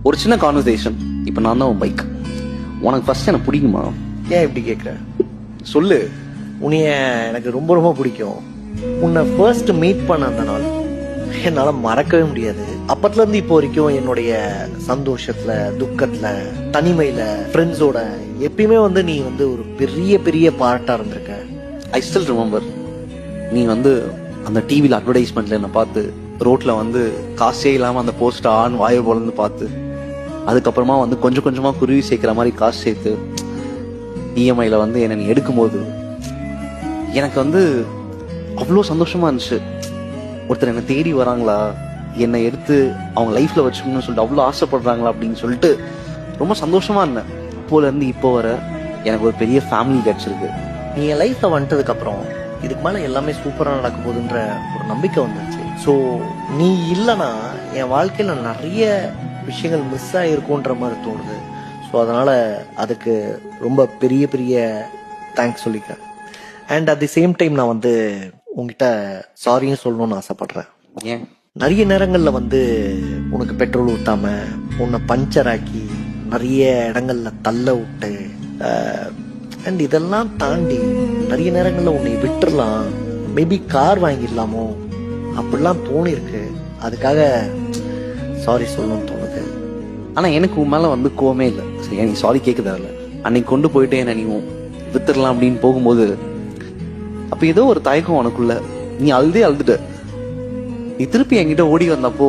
ஒரு சின்ன கான்வர்சேஷன். இப்போ நான் தான் உன் பைக். உனக்கு ஃபர்ஸ்ட் எனக்கு பிடிக்குமா? ஏன் இப்படி கேட்குற? சொல்லு. உன்னைய எனக்கு ரொம்ப ரொம்ப பிடிக்கும். உன்னை ஃபர்ஸ்ட் மீட் பண்ண அந்த நாள் என்னால் மறக்கவே முடியாது. அப்பத்துல இருந்து இப்போ வரைக்கும் என்னுடைய சந்தோஷத்துல, துக்கத்துல, தனிமையில, ஃப்ரெண்ட்ஸோட எப்பயுமே நீ ஒரு பெரிய பெரிய பார்ட்டா இருந்திருக்க. I still remember. நீ அந்த டிவியில் அட்வர்டைஸ்மெண்ட்ல என்னை பார்த்து, ரோட்ல காசே இல்லாம அந்த போஸ்ட் ஆன் வாயை போலந்து பார்த்து, அதுக்கப்புறமா கொஞ்சம் கொஞ்சமா குருவி சேர்க்கிற மாதிரி காசு சேர்த்து இஎம்ஐல என்னை நீ எடுக்கும்போது எனக்கு அவ்வளோ சந்தோஷமா இருந்துச்சு. ஒருத்தர் என்னை தேடி வராங்களா, என்னை எடுத்து அவங்க லைஃப்ல வச்சுக்கணும்னு சொல்லிட்டு அவ்வளோ ஆசைப்படுறாங்களா அப்படின்னு சொல்லிட்டு ரொம்ப சந்தோஷமா இருந்தேன். அப்போல இருந்து இப்போ வர எனக்கு ஒரு பெரிய ஃபேமிலி கிடைச்சிருக்கு. நீ என் லைஃப்ல வந்துட்டதுக்கு அப்புறம் இதுக்கு மேல எல்லாமே சூப்பரா நடக்க போகுதுன்ற ஒரு நம்பிக்கை வந்துருச்சு. ஸோ நீ இல்லைன்னா என் வாழ்க்கையில நிறைய விஷயங்கள் மிஸ் ஆகிருக்குன்ற மாதிரி தோணுது. ஸோ அதனால அதுக்கு ரொம்ப பெரிய பெரிய தேங்க்ஸ் சொல்லிக்கிறேன். And at the same time நான் உங்ககிட்ட சாரியும் சொல்லணும்னு ஆசைப்படுறேன். ஏன் நிறைய நேரங்கள்ல உனக்கு பெட்ரோல் ஊத்தாம, உன்னை பஞ்சர் ஆக்கி, நிறைய இடங்கள்ல தள்ள விட்டு, அண்ட் இதெல்லாம் தாண்டி நிறைய நேரங்கள்ல உன்னை விட்டுறலாம், மேபி கார் வாங்கிடலாமோ அப்படிலாம் தோணிருக்கு. அதுக்காக சாரி சொல்லணும்னு தோணுது. ஆனா எனக்கு உன் மேல கோவமே இல்லை. சரி, நீ சாரி கேட்குதா இல்லை? அன்னைக்கு கொண்டு போயிட்டு என்ன நீ வித்துடலாம் அப்படின்னு போகும்போது அப்ப ஏதோ ஒரு தயக்கம் உனக்குள்ள. நீ அழுதுட்ட. நீ திருப்பி என்கிட்ட ஓடி வந்தப்போ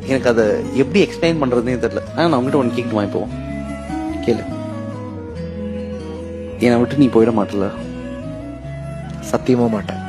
எனக்கு அதை எப்படி எக்ஸ்பிளைன் பண்றதுன்னே தெரியல. ஆனா நான் உங்ககிட்ட ஒன்று கேட்குமா? இப்போ கேளு. என்னை விட்டு நீ போயிட மாட்டல? சத்தியமா மாட்டேன்.